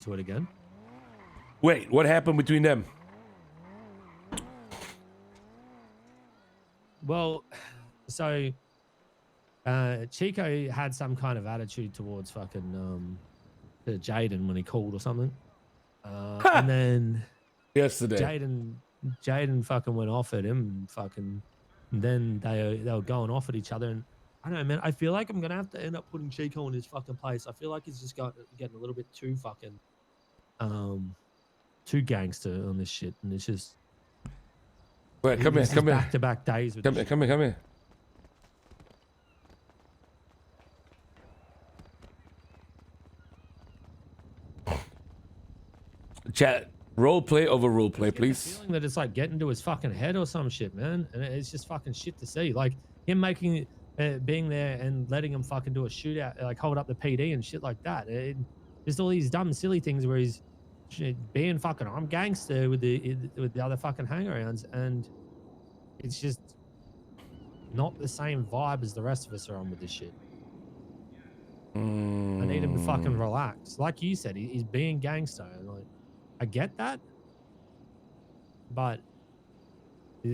to it again. Wait, what happened between them? Well, so Chico had some kind of attitude towards fucking to Jayden when he called or something. And then yesterday, Jayden fucking went off at him and fucking, and then they were going off at each other. And I don't know, man, I feel like I'm gonna have to end up putting Chico in his fucking place. I feel like he's just getting a little bit too fucking too gangster on this shit, and it's just wait, come here. Back-to-back days with Come here. Chat, role play over role play, please. Feeling that it's like getting to his fucking head or some shit, man, and it's just fucking shit to see. Like him making, being there and letting him fucking do a shootout, like hold up the PD and shit like that. Just all these dumb, silly things where he's being fucking, I'm gangster with the other fucking hangarounds, and it's just not the same vibe as the rest of us are on with this shit. I need him to fucking relax. Like you said, he's being gangster. Like, I get that, but I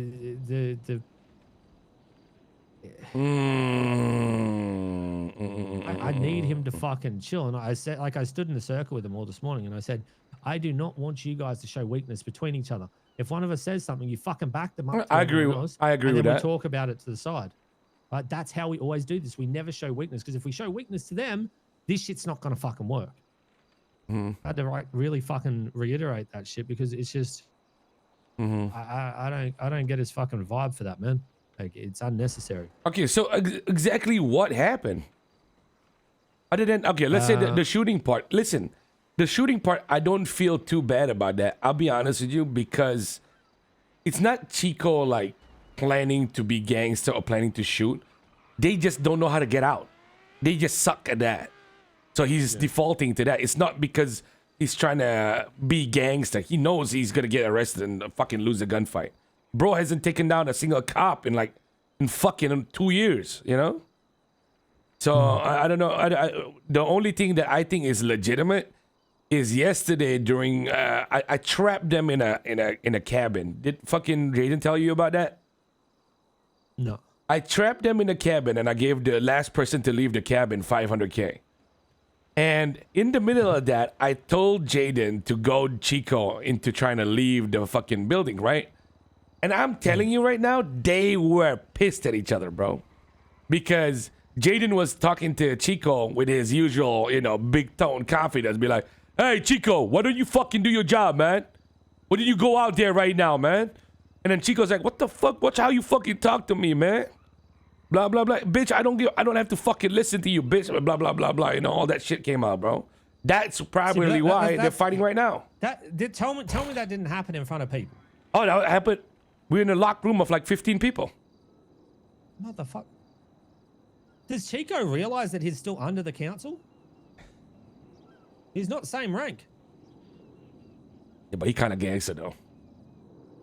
need him to fucking chill. And I said, like, I stood in the circle with them all this morning, and I said, I do not want you guys to show weakness between each other. If one of us says something, you fucking back them up. I agree with and then that. We talk about it to the side. But that's how we always do this. We never show weakness, because if we show weakness to them, this shit's not going to fucking work. I had to really fucking reiterate that shit, because it's just I don't get his fucking vibe for that, man. Like, it's unnecessary. Okay, so exactly what happened? Other than, okay, let's say the shooting part. Listen, the shooting part, I don't feel too bad about that. I'll be honest with you, because it's not Chico like planning to be gangster or planning to shoot. They just don't know how to get out. They just suck at that. So he's defaulting to that. It's not because he's trying to be gangster. He knows he's gonna get arrested and fucking lose a gunfight. Bro hasn't taken down a single cop in fucking 2 years, you know? So I don't know. The only thing that I think is legitimate is yesterday during I trapped them in a cabin. Did fucking Jayden tell you about that? No. I trapped them in a cabin, and I gave the last person to leave the cabin $500K. And in the middle of that, I told Jayden to goad Chico into trying to leave the fucking building, right? And I'm telling you right now, they were pissed at each other, bro. Because Jayden was talking to Chico with his usual, big tone confidence. Be like, hey, Chico, why don't you fucking do your job, man? Why don't you go out there right now, man? And then Chico's like, what the fuck? Watch how you fucking talk to me, man. Blah, blah, blah. Bitch, I don't have to fucking listen to you, bitch. Blah, blah, blah, blah. All that shit came out, bro. That's probably why they're fighting right now. Tell me that didn't happen in front of people. Oh, that happened. We're in a locked room of like 15 people. Motherfucker. Does Chico realize that he's still under the council? He's not the same rank. Yeah, but he kind of gangster, though.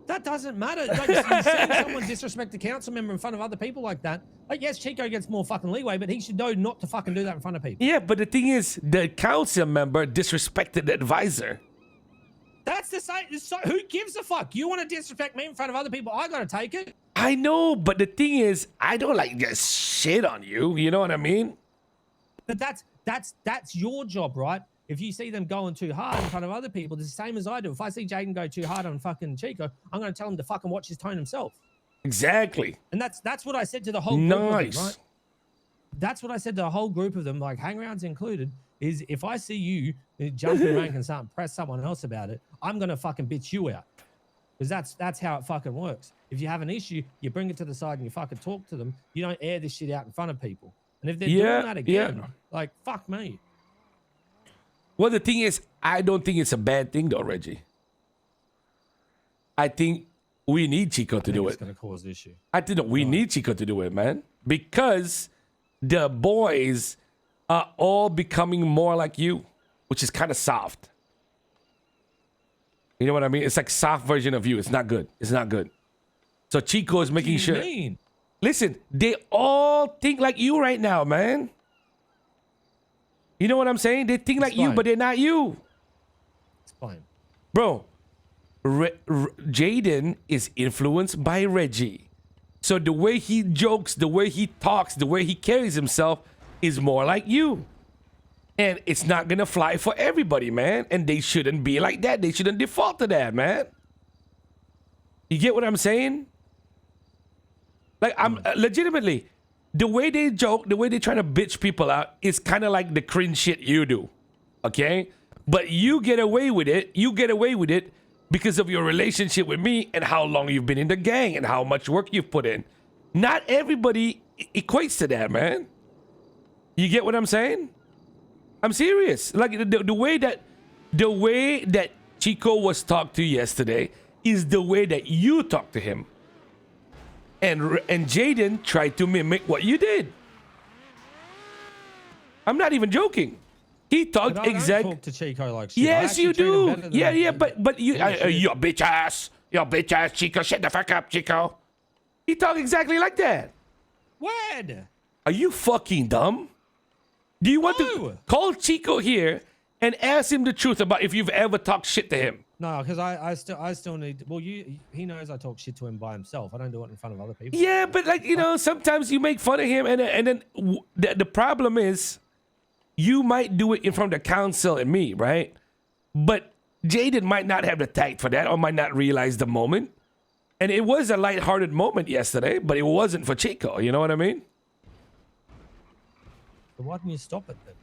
That doesn't matter. Like, you see someone disrespect a council member in front of other people like that. Like, yes, Chico gets more fucking leeway, but he should know not to fucking do that in front of people. Yeah, but the thing is, the council member disrespected the advisor. That's the same. So who gives a fuck? You want to disrespect me in front of other people? I gotta take it. I know, but the thing is, I don't like just shit on you. You know what I mean? But that's your job, right? If you see them going too hard in front of other people, it's the same as I do. If I see Jayden go too hard on fucking Chico, I'm going to tell him to fucking watch his tone himself. Exactly. And that's what I said to the whole group of them, right? That's what I said to the whole group of them, like hangarounds included, is if I see you jump in rank and start and press someone else about it, I'm going to fucking bitch you out. Because that's how it fucking works. If you have an issue, you bring it to the side and you fucking talk to them. You don't air this shit out in front of people. And if they're doing that again, like, fuck me. Well, the thing is, I don't think it's a bad thing, though, Reggie. I think we need Chico to do it. It's going to cause the issue. I think we need Chico to do it, man. Because the boys are all becoming more like you, which is kind of soft. You know what I mean? It's like soft version of you. It's not good. It's not good. So Chico is making sure. Mean? Listen, they all think like you right now, man. You know what I'm saying? They think like you, but they're not you. Explain. Bro, Jayden is influenced by Reggie. So the way he jokes, the way he talks, the way he carries himself is more like you. And it's not gonna fly for everybody, man. And they shouldn't be like that. They shouldn't default to that, man. You get what I'm saying? Like, I'm legitimately, the way they joke, the way they try to bitch people out is kind of like the cringe shit you do. Okay? But you get away with it. You get away with it because of your relationship with me and how long you've been in the gang and how much work you've put in. Not everybody equates to that, man. You get what I'm saying? I'm serious. Like the way that Chico was talked to yesterday is the way that you talk to him. And Jayden tried to mimic what you did. I'm not even joking. He talked exactly. Talk to Chico like shit. Yes, you do. Yeah, but you, you bitch ass, Chico. Shut the fuck up, Chico. He talked exactly like that. When? Are you fucking dumb? Do you want to call Chico here and ask him the truth about if you've ever talked shit to him? No, because I still need. Well, he knows I talk shit to him by himself. I don't do it in front of other people. Yeah, but like sometimes you make fun of him, and then the problem is, you might do it in front of the council and me, right? But Jayden might not have the tact for that, or might not realize the moment. And it was a lighthearted moment yesterday, but it wasn't for Chico. You know what I mean? So why didn't you stop it then?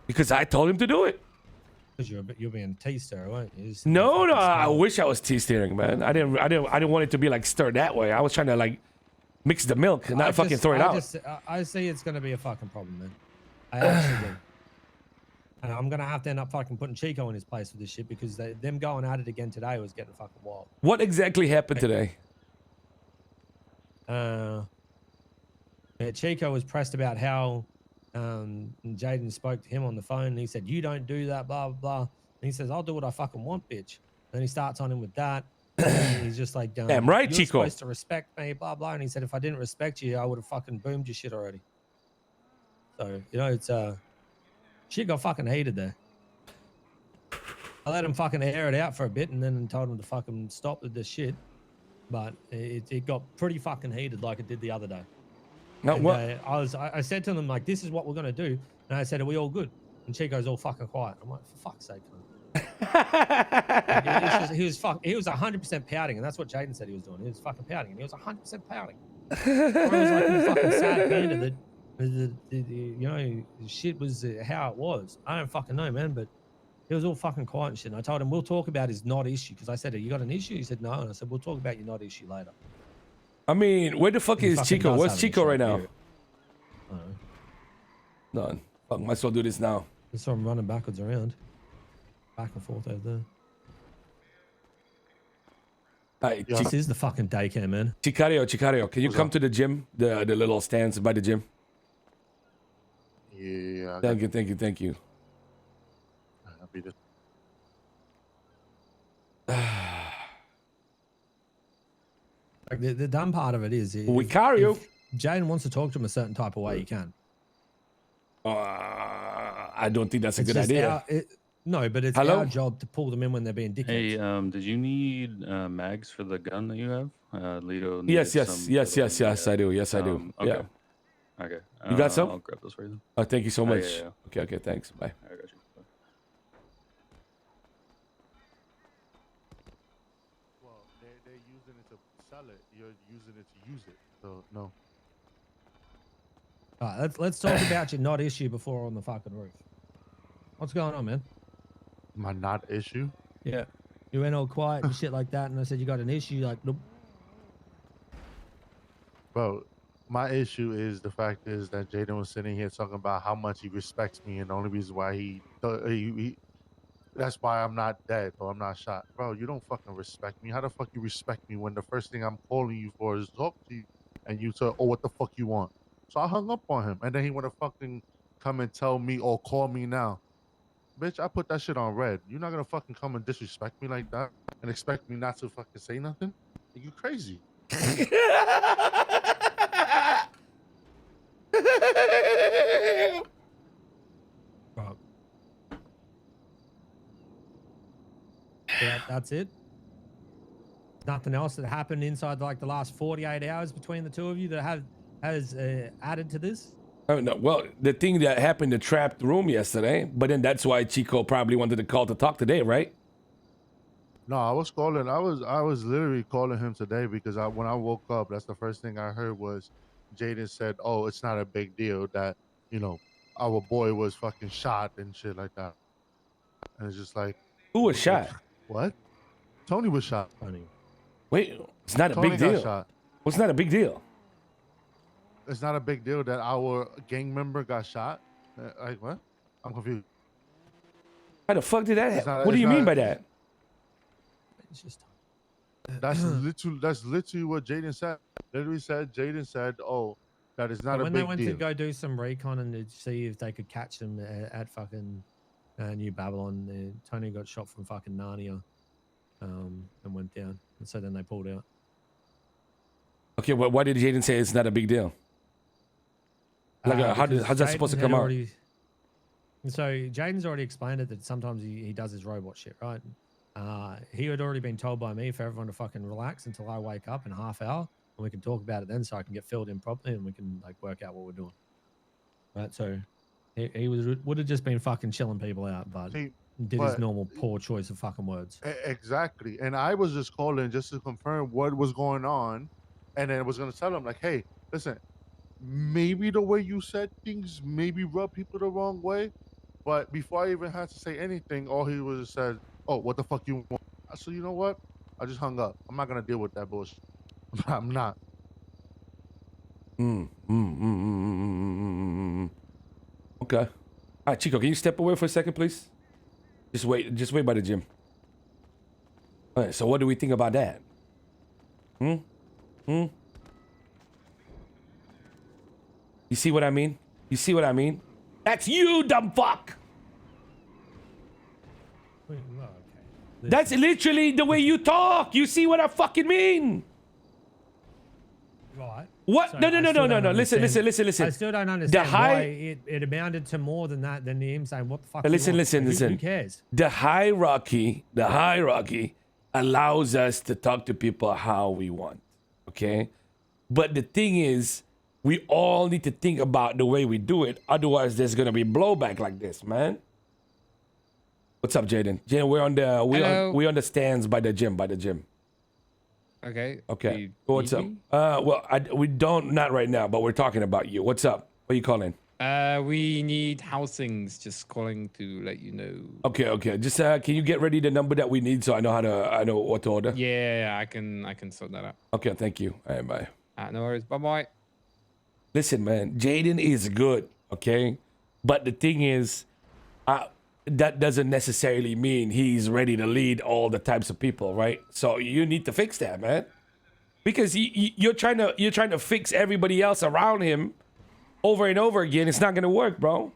Because I told him to do it. Because you're being T-stir, weren't you? No, I wish I was T-steering, man. I didn't want it to be like stirred that way. I was trying to like mix the milk and not fucking throw it out. I see it's gonna be a fucking problem, man. I actually do. And I'm gonna have to end up fucking putting Chico in his place for this shit because them going at it again today was getting fucking wild. What exactly happened today? Chico was pressed about how Jayden spoke to him on the phone and he said, "You don't do that, blah, blah, blah." And he says, "I'll do what I fucking want, bitch." And he starts on him with that. And he's just like, damn right, "You're Chico. supposed to respect me, blah, blah." And he said, "If I didn't respect you, I would have fucking boomed your shit already." So, it's, shit got fucking heated there. I let him fucking air it out for a bit and then told him to fucking stop with this shit. But it got pretty fucking heated like it did the other day. No, And, what? I said to them, like, this is what we're going to do. And I said, "Are we all good?" And Chico's all fucking quiet. I'm like, for fuck's sake, like, he was 100% pouting. And that's what Jayden said he was doing. He was fucking pouting. And he was 100% pouting. Or he was like a fucking sad panda that, the shit was how it was. I don't fucking know, man. But he was all fucking quiet and shit. And I told him, we'll talk about his not issue. Because I said, "Have you got an issue?" He said, "No." And I said, "We'll talk about your not issue later." I mean, where the fuck is Chico? Where's Chico right now? None. Fuck, might as well do this now. I saw him running backwards around. Back and forth over there. Hey, This is the fucking daycare, man. Chicario, can you come to the gym? The little stands by the gym? Yeah. Thank you. I'll be just... Like the dumb part of it is, if Jayden wants to talk to him a certain type of way, he can. I don't think that's a good idea. No, but it's our job to pull them in when they're being dickheads. Hey, did you need mags for the gun that you have? Lito. Yes, I do. Yes, I do. Okay. Yeah. Okay. You got some? I'll grab those for you. Oh, thank you so much. Yeah. Okay, thanks. Bye. I got you. Bye. Well, they're using it to sell it. You're using it to use it. So, no. All right, let's talk about your not issue before we're on the fucking roof. What's going on, man? My not issue? Yeah. You went all quiet and shit like that, and I said, "You got an issue?" Like, nope. Bro, my issue is the fact is that Jayden was sitting here talking about how much he respects me, and the only reason why he that's why I'm not dead or I'm not shot. Bro, you don't fucking respect me. How the fuck you respect me when the first thing I'm calling you for is talk to you, and you say, "Oh, what the fuck you want?" So I hung up on him, and then he want to fucking come and tell me or call me now. Bitch, I put that shit on red. You're not gonna fucking come and disrespect me like that and expect me not to fucking say nothing? Are you crazy? Bro. That's it. Nothing else that happened inside like the last 48 hours between the two of you that has added to this. Oh, no. Well, the thing that happened in the trapped room yesterday, but then that's why Chico probably wanted to call to talk today, right? No, I was calling. I was literally calling him today because when I woke up, that's the first thing I heard was Jayden said, "Oh, it's not a big deal that you know our boy was fucking shot and shit like that." And it's just like, Who was shot? what? Tony was shot. Funny. Wait, it's not a Tony big got deal. shot. What's not a big deal? It's not a big deal that our gang member got shot. Like what? I'm confused. How the fuck did that It's happen? not- What do it's you mean not- by that? It's just That's literally what Jayden said. Literally said Jayden said, "Oh, that is not a when big they went deal." to go do some recon and to see if they could catch them at fucking New Babylon, Tony got shot from fucking Narnia, and went down. And so then they pulled out. Okay, well, why did Jayden say it's not a big deal? Like, how's that supposed to come out? So Jayden's already explained it that sometimes he does his robot shit, right? He had already been told by me for everyone to fucking relax until I wake up in a half hour, and we can talk about it then, so I can get filled in properly and we can like work out what we're doing. Right? So he would have just been fucking chilling people out, but See, did his but- normal poor choice of fucking words. Exactly. And I was just calling just to confirm what was going on, and then I was gonna tell him like, "Hey, listen, maybe the way you said things maybe rub people the wrong way." But before I even had to say anything, all he was said, "Oh, what the fuck you want?" So you know what? I just hung up. I'm not gonna deal with that bullshit. I'm not. Okay. All right, Chico, can you step away for a second, please? Just wait by the gym. All right, so what do we think about that? You see what I mean? You see what I mean? That's you, dumb fuck! Well, okay. That's literally the way you talk! You see what I fucking mean? Right. What? So No. I still don't Listen. understand- I still don't understand high- why it amounted to more than that, than him saying, "What the fuck?" do you Listen, want?" Like, who listen. cares? The hierarchy allows us to talk to people how we want, okay? But the thing is, we all need to think about the way we do it. Otherwise, there's gonna be blowback like this, man. What's up, Jayden? Jayden, we're on the stands by the gym. Okay. Okay. You What's need up? me? Well, we don't, not right now, but we're talking about you. What's up? What are you calling? We need housings. Just calling to let you know. Okay. Just can you get ready the number that we need so I know what to order? Yeah, I can sort that out. Okay, thank you. All right, bye. No worries. Bye bye. Listen, man, Jayden is good, okay? But the thing is, that doesn't necessarily mean he's ready to lead all the types of people, right? So you need to fix that, man. Because you're trying to fix everybody else around him over and over again. It's not gonna work, bro.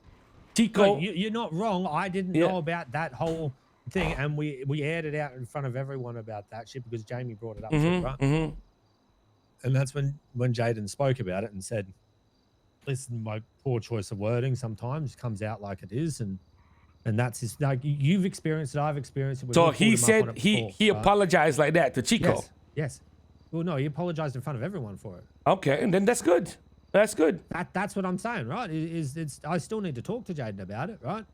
Chico, No, you're not wrong. I didn't Yeah. know about that whole thing, and we aired it out in front of everyone about that shit because Jamie brought it up too, right? And that's when Jayden spoke about it and said, "Listen, my poor choice of wording sometimes comes out like it is, and that's his. Like you've experienced it, I've experienced it. we've so all he pulled him up on said it he before, right? apologized like that to Chico. Yes. Well, no, he apologized in front of everyone for it. Okay, and then that's good. That's good. That's what I'm saying, right? It's I still need to talk to Jayden about it, right?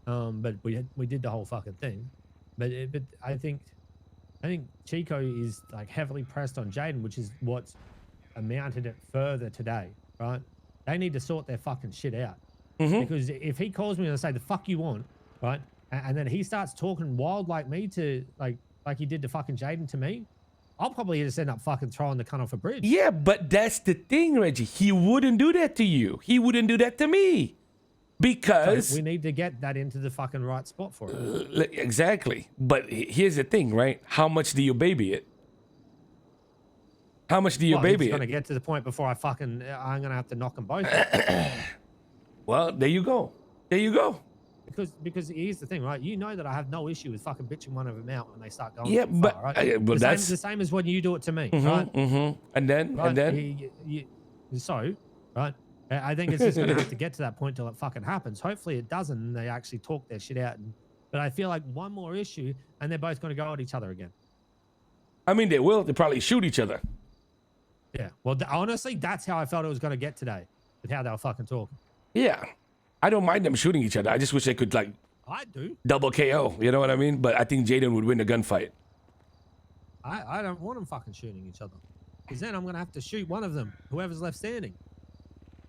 But we did the whole fucking thing, but I think Chico is like heavily pressed on Jayden, which is what's amounted it further today, right? They need to sort their fucking shit out because if he calls me and I say the fuck you want, right, and then he starts talking wild like me to like he did to fucking Jayden to me, I'll probably just end up fucking throwing the cunt off a bridge. Yeah, but that's the thing, Reggie. He wouldn't do that to you. He wouldn't do that to me. Because So we need to get that into the fucking right spot for it. exactly. But here's the thing, right? How much do you baby it? How much do you Well, baby it's it? gonna get to the point before I'm gonna have to knock them both out. Well, there you go. There you go. Because here's the thing, right? You know that I have no issue with fucking bitching one of them out when they start going Yeah, too but far, right? but that's the same as when you do it to me, right? And then Right? and then So, right? I think it's just gonna have to get to that point till it fucking happens. Hopefully it doesn't, and they actually talk their shit out But I feel like one more issue, and they're both going to go at each other again. I mean, they will. They probably shoot each other. Yeah. Well, honestly, that's how I felt it was going to get today, with how they were fucking talking. Yeah. I don't mind them shooting each other. I just wish they could, like, I do. double KO. You know what I mean? But I think Jayden would win the gunfight. I don't want them fucking shooting each other. Because then I'm going to have to shoot one of them, whoever's left standing.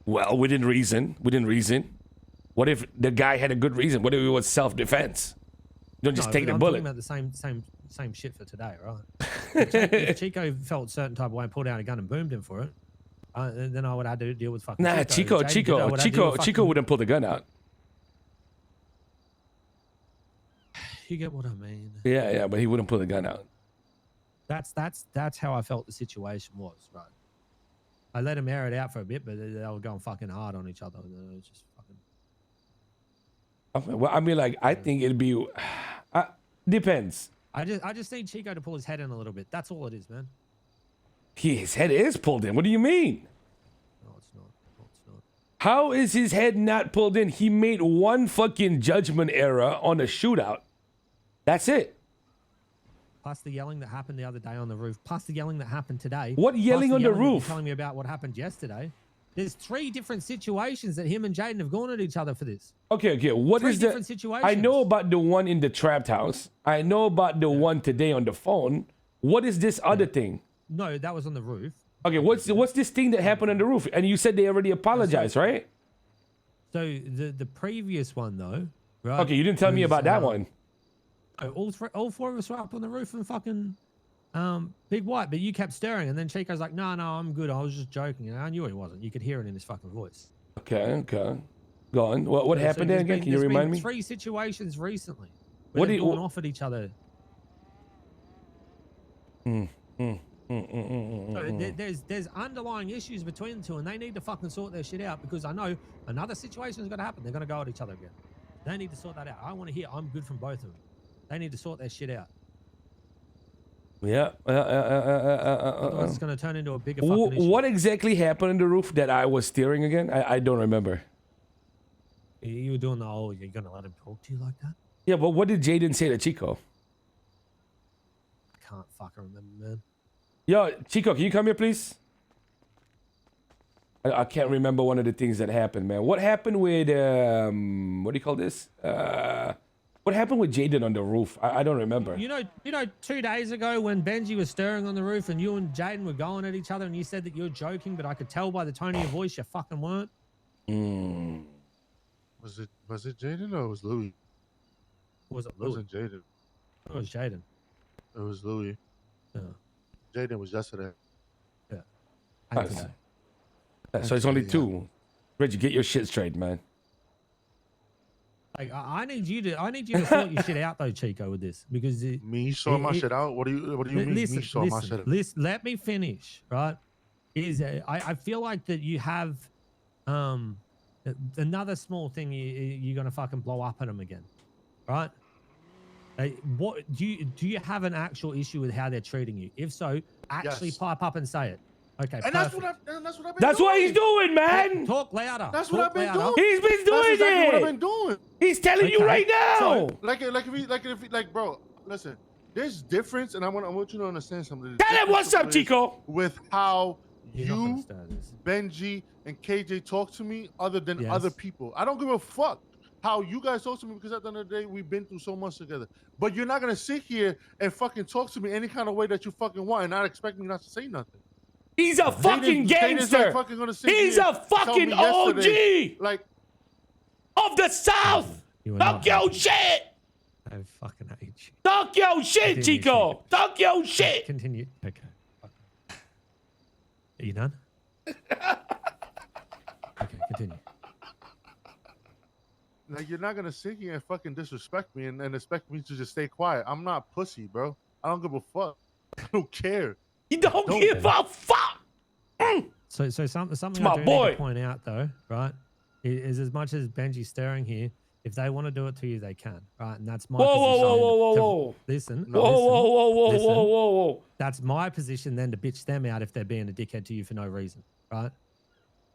Well, within reason. Within reason. What if the guy had a good reason? What if it was self-defense? You don't just take the I'm bullet. talking about the same shit for today, right? If Chico felt a certain type of way and pulled out a gun and boomed him for it, then I would have to deal with fucking Nah, Chico Chico wouldn't pull the gun out. You get what I mean? Yeah, but he wouldn't pull the gun out. That's how I felt the situation was, right? I let him air it out for a bit, but they were going fucking hard on each other. It was just fucking. Okay, well, I mean, like, I think it'd be depends. I just need Chico to pull his head in a little bit. That's all it is, man. His head is pulled in. What do you mean? No, it's not. No, it's not. How is his head not pulled in? He made one fucking judgment error on a shootout. That's it. Plus the yelling that happened the other day on the roof. Plus the yelling that happened today. What yelling on the that you're roof? telling me about what happened yesterday. There's 3 different situations that him and Jayden have gone at each other for this. Okay. What 3 is different the? situations. I know about the one in the trapped house. I know about the one today on the phone. What is this other thing? No, that was on the roof. Okay, what's this thing that happened on the roof? And you said they already apologized, right? So the previous one though, right? Okay, you didn't tell me about that one. All 4 of us were up on the roof and fucking Big White, but you kept staring, and then Chico's like, no, I'm good. I was just joking. And I knew he wasn't. You could hear it in his fucking voice. Okay. Go on. What happened there again? Can you remind me? 3 situations recently. What What did they've gone off at each other. So there's underlying issues between the two, and they need to fucking sort their shit out, because I know another situation is going to happen. They're going to go at each other again. They need to sort that out. I want to hear I'm good from both of them. They need to sort their shit out. Yeah. Otherwise, it's going to turn into a bigger fucking issue. What exactly happened on the roof that I was steering again? I don't remember. You were doing the whole, you're going to let him talk to you like that? Yeah, but what did Jayden say to Chico? I can't fucking remember, man. Yo, Chico, can you come here, please? I can't remember one of the things that happened, man. What happened with, what do you call this? What happened with Jayden on the roof? I don't remember. You know, 2 days ago when Benji was stirring on the roof and you and Jayden were going at each other, and you said that you were joking, but I could tell by the tone of your voice you fucking weren't. Was it Jayden or was Louis? Was it It Louis? wasn't Jayden. It was Jayden. It was Louis. Yeah. Jayden was yesterday. And Nice. today. So it's only 2. Reggie, get your shit straight, man. Like, I need you to sort your shit out though, Chico, with this, because Me sort my shit out? What do you mean? Me sort my shit out? Let me finish, right? I feel like that you have another small thing you're gonna fucking blow up at them again, right? What do you have an actual issue with how they're treating you? If so, actually Yes. pipe up and say it. Okay, And that's what I've been That's doing. what he's doing, man. Talk louder. That's what I've been doing. He's been That's doing exactly what I've it. been doing. He's telling you Okay. right now. Like, bro, listen. There's difference, and I want you to understand something. Tell him what's up, Chico. With how You're not gonna you, start this. Benji, and KJ talk to me, other than Yes. other people. I don't give a fuck how you guys talk to me, because at the end of the day, we've been through so much together. But you're not gonna sit here and fucking talk to me any kind of way that you fucking want, and not expect me not to say nothing. He's a fucking Jayden's gangster. like fucking gonna sit He's here a and tell fucking me yesterday, OG Like, of the South. You are Talk not your happy. shit. I fucking hate you. Talk your shit, Continue, Chico. Chico. Talk your shit. Continue. Okay. Are you done? Okay, continue. like, you're not gonna sit here and fucking disrespect me and expect me to just stay quiet. I'm not pussy, bro. I don't give a fuck. I don't care. You don't Don't give a fuck. So something my I do boy. need to point out though, right, is as much as Benji's stirring here, if they want to do it to you, they can, right? And that's my Whoa, position. whoa, then whoa, whoa, to- whoa. Listen, Whoa, whoa, whoa, whoa, listen. whoa, whoa, whoa. That's my position then to bitch them out if they're being a dickhead to you for no reason, right? I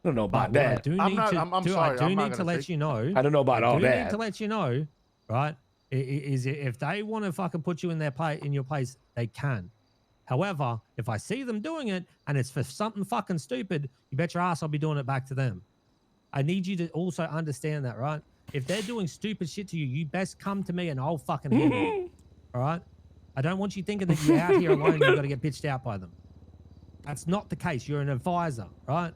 don't know about But what I that. do I'm need not- to, I'm do, sorry, I do I'm not need to gonna let take- you know. I don't know about all I do need that. to let you know, right? Is if they want to fucking put you in your place, they can. However, if I see them doing it and it's for something fucking stupid, you bet your ass I'll be doing it back to them. I need you to also understand that, right? If they're doing stupid shit to you, you best come to me and I'll fucking handle it. All right? I don't want you thinking that you're out here alone and you've got to get bitched out by them. That's not the case. You're an advisor, right?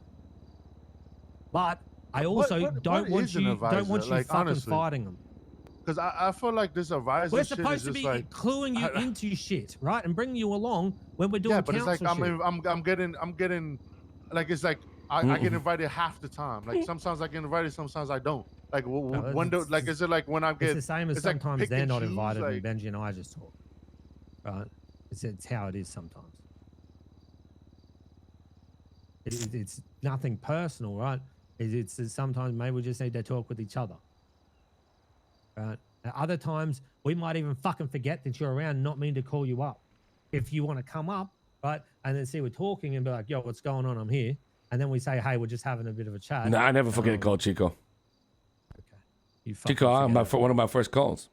But I also don't want you like, fucking honestly, fighting them. Because I feel like this advisor We're shit supposed is to just be like cluing you into shit, right? And bringing you along when we're doing yeah, but it's like counsel shit. I'm getting like it's like I get invited half the time. Like sometimes I get invited, sometimes I don't. Like when do, like is it like when I get? It's the same as it's like sometimes pick they're and not choose, invited like, and Benji and I just talk. Right? It's how it is sometimes. It's nothing personal, right? It's sometimes maybe we just need to talk with each other. Right? At other times we might even fucking forget that you're around and not mean to call you up. If you want to come up, right, and then see we're talking and be like, yo, what's going on? I'm here. And then we say, hey, we're just having a bit of a chat. No, I never forget to call Chico. Okay. You fucking Chico, forget it. one of my first calls.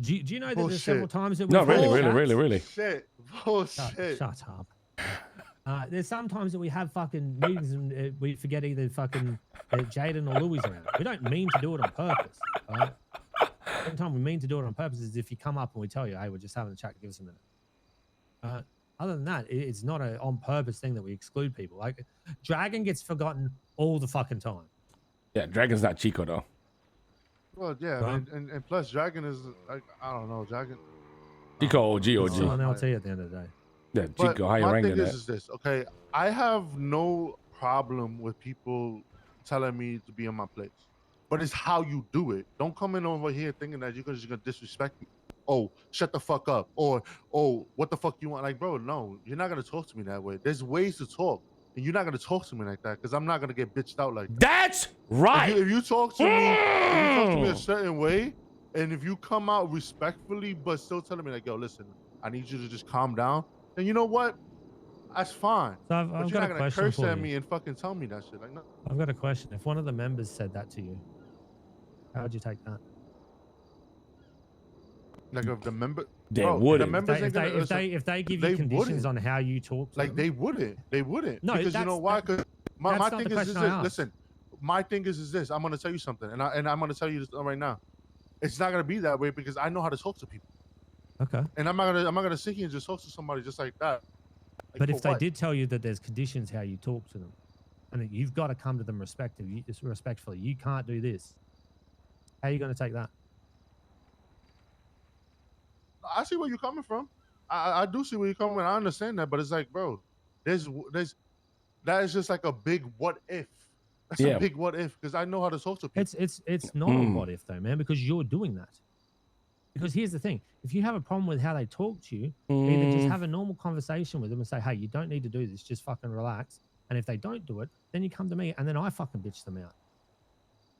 Do you know that there's Bullshit. several times that No, we've had really. chats? Shit, bullshit. Shut up. There's sometimes that we have fucking meetings and we forget either fucking Jayden or Louis around. We don't mean to do it on purpose. Right? The only time we mean to do it on purpose is if you come up and we tell you, hey, we're just having a chat, give us a minute. Other than that, it's not an on purpose thing that we exclude people. Like Dragon gets forgotten all the fucking time. Yeah, Dragon's not Chico though. Well, yeah, Huh? and plus Dragon is like I don't know, Dragon. Chico OG. It's still an LT at the end of the day. Yeah, But Chico, how you my rank thing that? is this, okay? I have no problem with people telling me to be in my place, but it's how you do it. Don't come in over here thinking that you're just gonna disrespect me. Oh, shut the fuck up, or oh, what the fuck you want? Like, bro, no, you're not gonna talk to me that way. There's ways to talk, and you're not gonna talk to me like that because I'm not gonna get bitched out like that. That's right. If you talk to me, if you talk to me a certain way, and if you come out respectfully, but still telling me like, yo, listen, I need you to just calm down, then you know what? That's fine. So But I've you're got not a gonna question curse for at you. me and fucking tell me that shit. Like, no. I've got a question. If one of the members said that to you, how would you take that? Like if the member, They bro, wouldn't. the members ain't gonna listen. If they give they you conditions wouldn't. on how you talk to Like them, they wouldn't. No, because you that's- know why? Because my that's not thing the is question this. I asked. Listen, my thing is this. I'm gonna tell you something, and I'm gonna tell you this right now. It's not gonna be that way because I know how to talk to people, okay. and I'm not gonna sit here and just talk to somebody just like that. Like, But for if they what? did tell you that there's conditions how you talk to them, and that you've got to come to them respectfully, you can't do this. How are you going to take that? I see where you're coming from. I do see where you're coming. I understand that, but it's like, bro, there's that is just like a big what if. That's Yeah. a big what if because I know how to talk to people. It's not a what if though, man, because you're doing that. Because here's the thing: if you have a problem with how they talk to you, either just have a normal conversation with them and say, "Hey, you don't need to do this. Just fucking relax." And if they don't do it, then you come to me, and then I fucking bitch them out.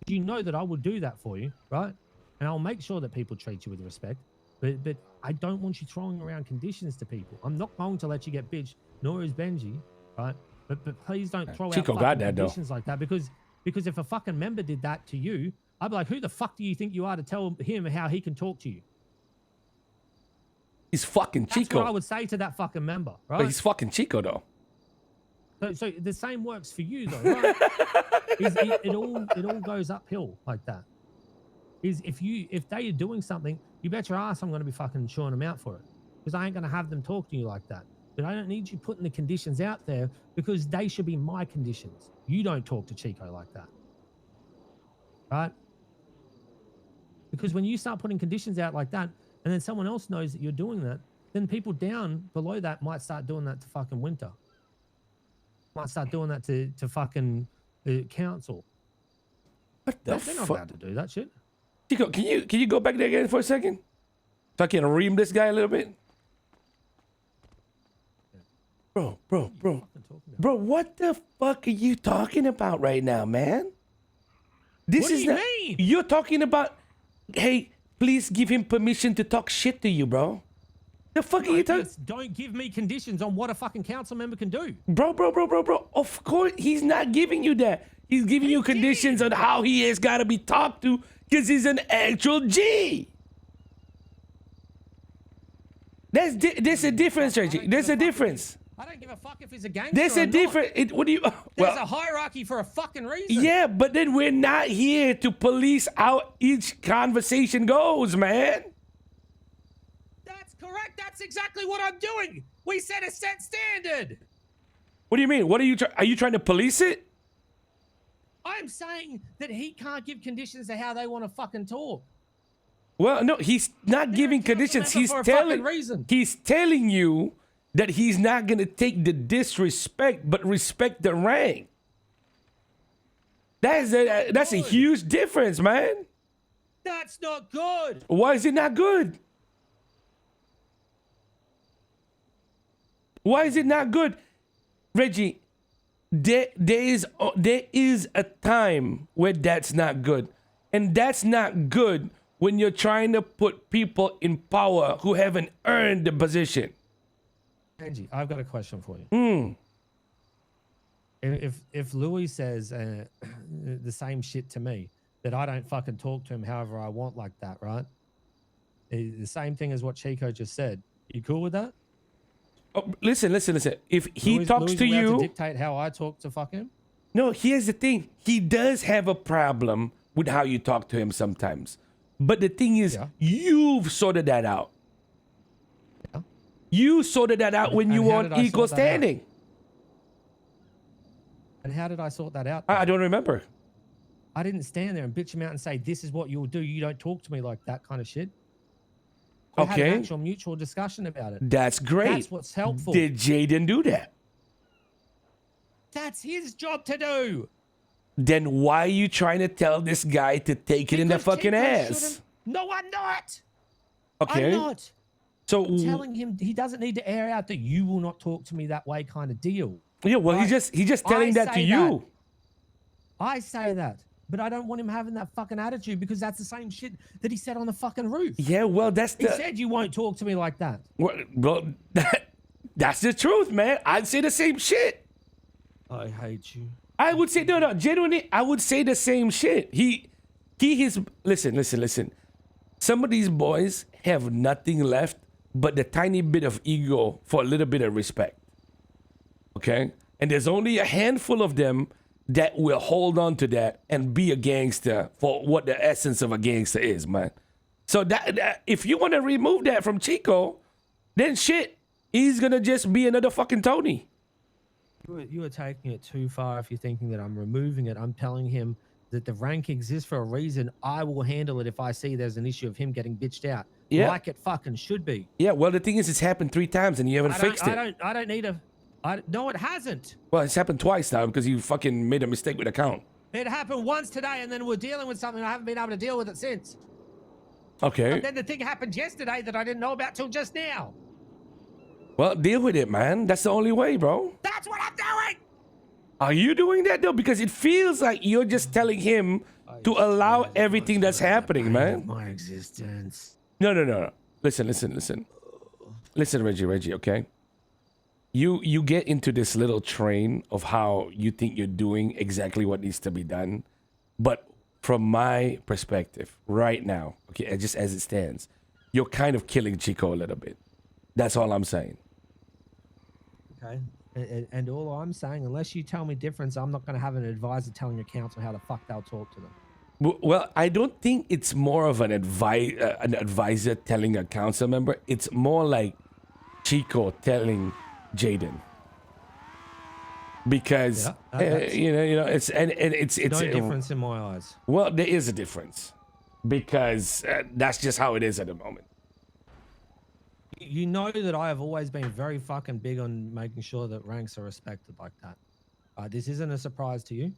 You know that I will do that for you, right? And I'll make sure that people treat you with respect. But I don't want you throwing around conditions to people. I'm not going to let you get bitched, nor is Benji, right? But please don't throw Chico out got fucking that, though. conditions like that because if a fucking member did that to you, I'd be like, who the fuck do you think you are to tell him how he can talk to you? He's fucking That's Chico. what I would say to that fucking member, But right? he's fucking Chico though. So the same works for you though, right? It all goes uphill like that. If they are doing something, you bet your ass I'm going to be fucking chewing them out for it because I ain't going to have them talk to you like that. But I don't need you putting the conditions out there because they should be my conditions. You don't talk to Chico like that, right? Because when you start putting conditions out like that, and then someone else knows that you're doing that, then people down below that might start doing that to fucking Winter. Might start doing that to fucking council. What the They're not fuck? allowed to do that shit. Chico, can you go back there again for a second? So I can ream this guy a little bit? Bro. Fucking talking about? Bro, what the fuck are you talking about right now, man? This What do is you not, mean? You're talking about, hey, please give him permission to talk shit to you, bro. The fuck are you talking? Don't give me conditions on what a fucking council member can do. Bro. Of course, he's not giving you that. He's giving you conditions on how he has got to be talked to because he's an actual G. There's a difference, Reggie. There's a difference. I don't give a fuck if he's a gangster. There's a difference. What do you? There's Well, a hierarchy for a fucking reason. yeah, but then we're not here to police how each conversation goes, man. That's correct. That's exactly what I'm doing. We set a set standard. What do you mean? What are you trying to police it? I'm saying that he can't give conditions to how they want to fucking talk. Well, no, he's not giving conditions. for a fucking reason. He's telling you that he's not gonna take the disrespect, but respect the rank. That's a good. huge difference, man. That's not good. Why is it not good? Why is it not good, Reggie? There is a time where that's not good, and that's not good when you're trying to put people in power who haven't earned the position. Benji, I've got a question for you. Hmm. If Louis says the same shit to me, that I don't fucking talk to him however I want like that, right? The same thing as what Chico just said. You cool with that? Oh, listen. If he Louis, talks Louis to allowed you, to dictate how I talk to fuck him. no. Here's the thing: he does have a problem with how you talk to him sometimes. But the thing is, Yeah. you've sorted that out. Yeah. You sorted that out when And you were how on did I equal sort that out? standing. And how did I sort that out? I don't remember. I didn't stand there and bitch him out and say, "This is what you'll do. You don't talk to me like that," kind of shit. We had Okay. an actual mutual discussion about it. That's great. That's what's helpful. Did Jayden do that? That's his job to do. Then why are you trying to tell this guy to take it in the Because fucking Chico ass? shouldn't- No, I'm not. Okay. I'm not. So Telling him he doesn't need to air out that you will not talk to me that way kind of deal. yeah, well, Right. he's just telling I that to say you. I say that, but I don't want him having that fucking attitude because that's the same shit that he said on the fucking roof. Yeah, well, that's He the said you won't talk to me like that. well, that's the truth, man. I'd say the same shit. I hate you. I would say no, genuinely, I would say the same shit. He is listen. Some of these boys have nothing left but the tiny bit of ego for a little bit of respect. Okay? And there's only a handful of them that will hold on to that and be a gangster for what the essence of a gangster is, man. So that if you want to remove that from Chico, then shit, he's gonna just be another fucking Tony. You are taking it too far if you're thinking that I'm removing it. I'm telling him that the rank exists for a reason. I will handle it if I see there's an issue of him getting bitched out. Yeah. Like it fucking should be. Yeah, well, the thing is, it's happened 3 times and you haven't fixed it. I don't need a... no, it hasn't. Well, it's happened twice now because you fucking made a mistake with the count. It happened once today and then we're dealing with something. I haven't been able to deal with it since. Okay. And then the thing happened yesterday that I didn't know about till just now. Well, deal with it, man. That's the only way, bro. That's what I'm doing. Are you doing that, though? Because it feels like you're just telling him to allow everything that's happening, man. My existence. No. Listen. Listen, Reggie, okay? You get into this little train of how you think you're doing exactly what needs to be done. But from my perspective, right now, okay, just as it stands, you're kind of killing Chico a little bit. That's all I'm saying. Okay. And all I'm saying, unless you tell me difference, I'm not going to have an advisor telling a council how the fuck they'll talk to them. Well, I don't think it's more of an advisor telling a council member. It's more like Chico telling Jayden. Because you know, it's no difference in my eyes. Well, there is a difference because that's just how it is at the moment. You know that I have always been very fucking big on making sure that ranks are respected like that. This isn't a surprise to you.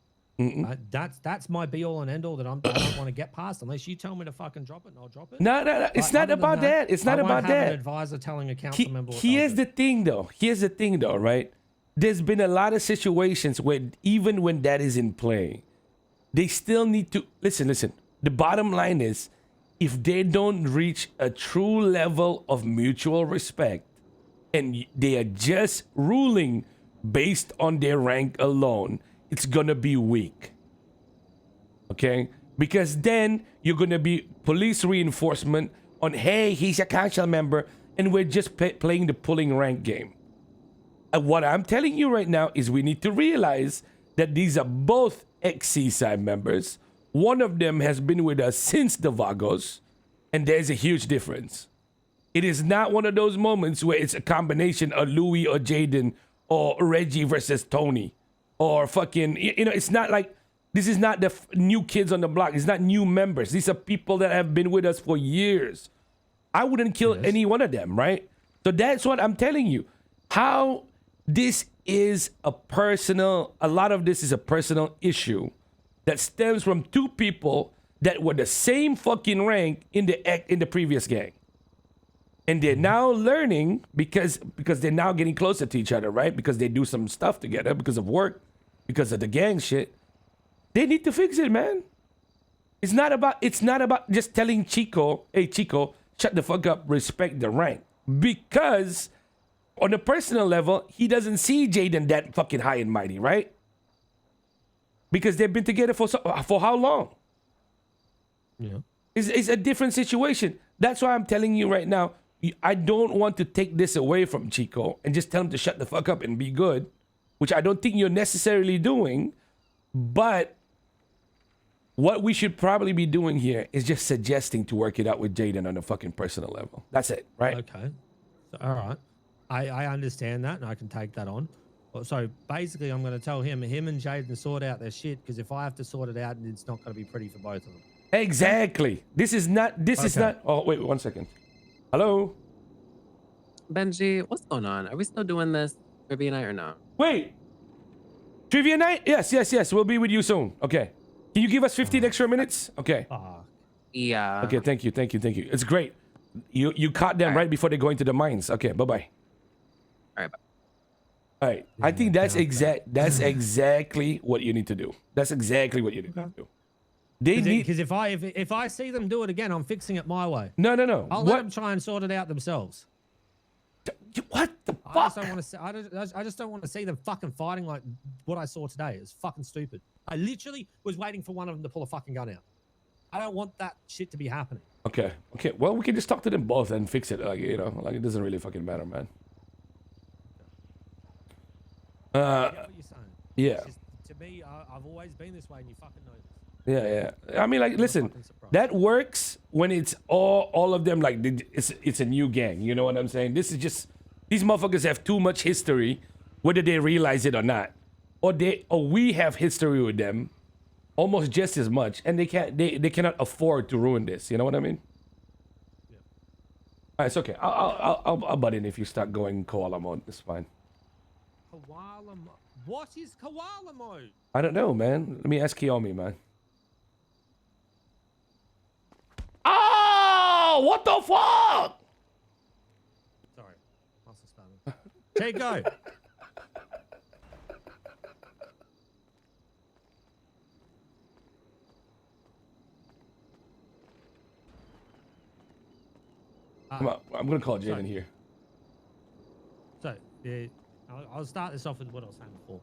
That's my be all and end all that I don't want to get past unless you tell me to fucking drop it and I'll drop it. No. It's not about that. It's not about that. An advisor telling a council member. Here's the thing, though. Right? There's been a lot of situations where even when that is in play, they still need to listen. The bottom line is, if they don't reach a true level of mutual respect and they are just ruling based on their rank alone, it's gonna be weak. Okay? Because then you're gonna be police reinforcement on, hey, he's a council member, and we're just playing the pulling rank game. And what I'm telling you right now is we need to realize that these are both ex-Seaside members. One of them has been with us since the Vagos, and there's a huge difference. It is not one of those moments where it's a combination of Louis or Jayden or Reggie versus Tony or fucking, it's not like, this is not the new kids on the block. It's not new members. These are people that have been with us for years. I wouldn't kill any one of them, right? So that's what I'm telling you. How this is a lot of this is a personal issue that stems from two people that were the same fucking rank in the previous gang. And they're now learning because they're now getting closer to each other, right? Because they do some stuff together because of work, because of the gang shit. They need to fix it, man. It's not about just telling Chico, hey Chico, shut the fuck up, respect the rank. Because on a personal level, he doesn't see Jayden that fucking high and mighty, right? Because they've been together for how long? Yeah. It's a different situation. That's why I'm telling you right now, I don't want to take this away from Chico and just tell him to shut the fuck up and be good, which I don't think you're necessarily doing. But what we should probably be doing here is just suggesting to work it out with Jayden on a fucking personal level. That's it, right? Okay. So, all right. I understand that, and I can take that on. So basically, I'm going to tell him and Jayden sort out their shit, because if I have to sort it out, it's not going to be pretty for both of them. Exactly. This is not. Oh, wait 1 second. Hello? Benji, what's going on? Are we still doing this trivia night or no? Wait. Trivia night? Yes. We'll be with you soon. Okay. Can you give us 15 extra minutes? Okay. Yeah. Okay, thank you. It's great. You caught them right before they go into the mines. Okay, bye-bye. All right, bye. All right. I think that's exactly what you need to do. That's exactly what you need to do. They need, because if I see them do it again, I'm fixing it my way. No. I'll let them try and sort it out themselves. What the fuck? I just don't want to see. I just don't want to see them fucking fighting like what I saw today. It's fucking stupid. I literally was waiting for one of them to pull a fucking gun out. I don't want that shit to be happening. Okay. Well, we can just talk to them both and fix it. Like, it doesn't really fucking matter, man. I get what you're saying. Yeah. It's just, to me, I've always been this way, and you fucking know this. Yeah. I mean, like, listen, that works when it's all of them. Like, it's a new gang. You know what I'm saying? This is just, these motherfuckers have too much history, whether they realize it or not, or we have history with them, almost just as much, and they cannot afford to ruin this. You know what I mean? Yeah. All right, it's okay. I'll butt in if you start going koala mode. It's fine. Koala mode. What is koala mode? I don't know, man. Let me ask Kiyomi, man. Oh, what the fuck? Sorry, muscle spasm. Chico. I'm gonna call Jayden here. So, I'll start this off with what I was saying before.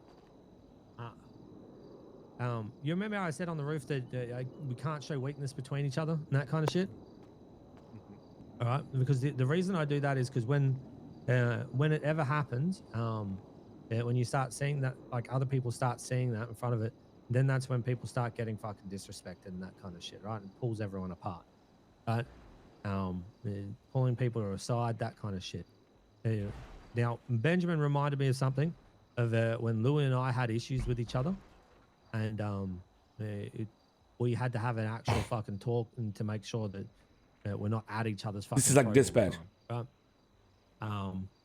You remember how I said on the roof that we can't show weakness between each other and that kind of shit? All right, because the reason I do that is because when it ever happens, when you start seeing that, like other people start seeing that in front of it, then that's when people start getting fucking disrespected and that kind of shit, right? And pulls everyone apart, right? Pulling people aside, that kind of shit. Now, Benjamin reminded me of something of when Louis and I had issues with each other, and we had to have an actual fucking talk and to make sure that we're not at each other's fucking. This is like dispatch. Right?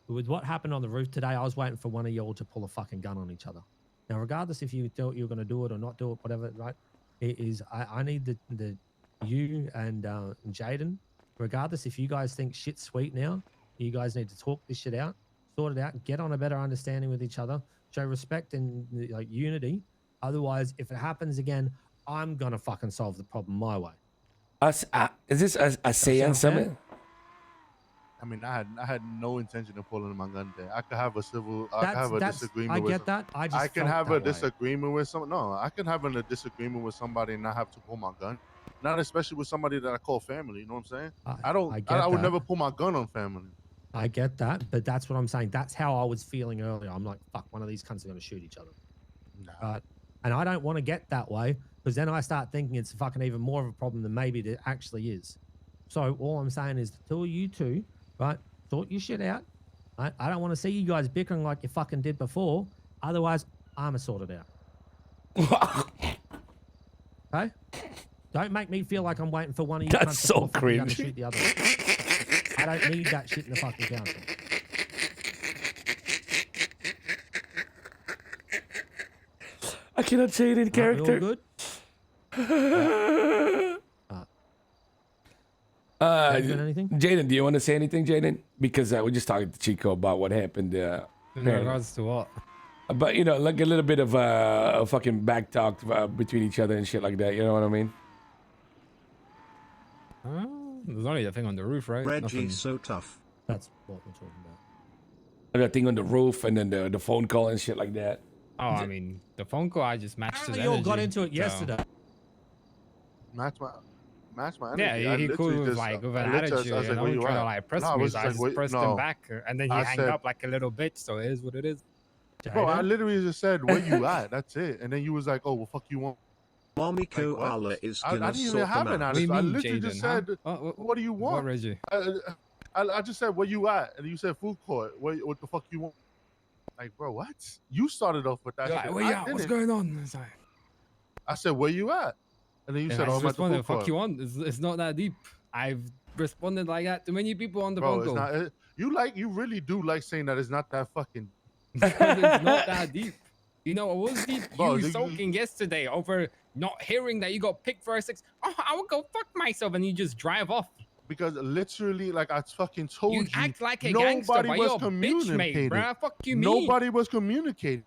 With what happened on the roof today, I was waiting for one of y'all to pull a fucking gun on each other. Now, regardless if you thought you were going to do it or not do it, whatever, right? I need the you and Jayden, regardless if you guys think shit's sweet now, you guys need to talk this shit out, sort it out, get on a better understanding with each other, show respect and like unity. Otherwise, if it happens again, I'm gonna fucking solve the problem my way. Is this a saying something? I mean, I had no intention of pulling my gun there. I could have a disagreement. I get that. I can have a disagreement with some. No, I can have a disagreement with somebody and not have to pull my gun. Not especially with somebody that I call family. You know what I'm saying? I would never pull my gun on family. I get that, but that's what I'm saying. That's how I was feeling earlier. I'm like, fuck, one of these cunts are going to shoot each other. No. And I don't want to get that way because then I start thinking it's fucking even more of a problem than maybe it actually is. So all I'm saying is the two of you two, right, sort your shit out. I don't want to see you guys bickering like you fucking did before. Otherwise, I'm going to sort it out. Okay? Don't make me feel like I'm waiting for one of you That's cunts to so pull a fucking gun and cringe. shoot the other one. I don't need that shit in the fucking council. I cannot say it in Right, we all character. good? Jayden, anything? Jayden, do you want to say anything, Jayden? Because we're just talking to Chico about what happened. In regards to what? But you know, like a little bit of a fucking back talk between each other and shit like that. You know what I mean? There's only a thing on the roof, right? Reggie's Nothing. so tough. That's what we're talking about. That thing on the roof and then the phone call and shit like that. Oh, I mean, the phone call, I just matched his Apparently you all got energy, into it so- yesterday. Match my Yeah, energy. I he literally called with just- like with I an literally attitude, I was and like, I where was you trying to at? like press No, I me, was so I just just like, wait, pressed no. him back, and then he I hanged said- up like a little bitch. So it is what it is. Bro, I Jayden? literally just said, where you at? That's it. And then you was like, oh, well, fuck you want. Mommy Like, what? Koala is I gonna didn't even sort have them an out. What do you attitude. I mean, literally Jayden? just Huh? said, what do you What, want? Reggie? I just said, where you at? And you said food court. What the fuck you want? Like, bro, what? You started off with that You're shit. like, where you at? What's didn't. going on? It's like, I said, where you at? And then you and said, I oh, just I'm at the responded, food fuck court. you on. It's not that deep. I've responded like that to many people on the Bro, phone it's call. not. You really do like saying that it's not that fucking. Because it's not that deep. You know, it was deep. Bro, You you- sulking yesterday over not hearing that you got picked for a 6. Oh, I would go fuck myself, and you just drive off. Because literally, like I fucking told You you, act like a gangster, nobody but was you're a bitch, mate, communicating. bruh. Fuck you, mean? Nobody was communicating.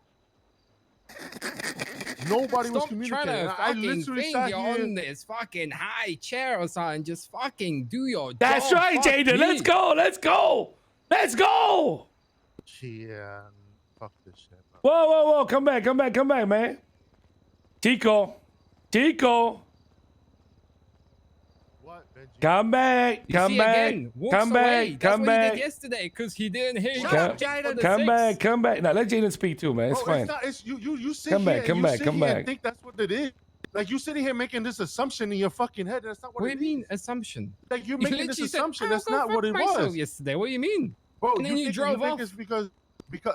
Nobody was Stop trying communicating. to I fucking literally think sat you're here. on this fucking high chair or something. Just fucking do your That's job. right, Fuck Jayden. Let's me. go. Let's go. Let's go. Yeah, fuck this shit, bro. Whoa, whoa, whoa. Come back, man. Chico. What, Benji? Come back. You Come see, back. again, walks Come away. back. That's Come what he back. did yesterday because he didn't hear you. Shut up, pick for Jayden. the Come 6. back. Come back. Now let Jayden speak too, man. It's Bro, fine. It's not. It's you sit Come here. back, come and you back, sit come here back. And think that's what it is. Like you sitting here making this assumption in your fucking head. That's not what What do it you mean is. assumption? Like you're You making this literally said, assumption. "I'll That's go not fuck what it myself was, yesterday. What do you mean? bro. And then you drove off. It's because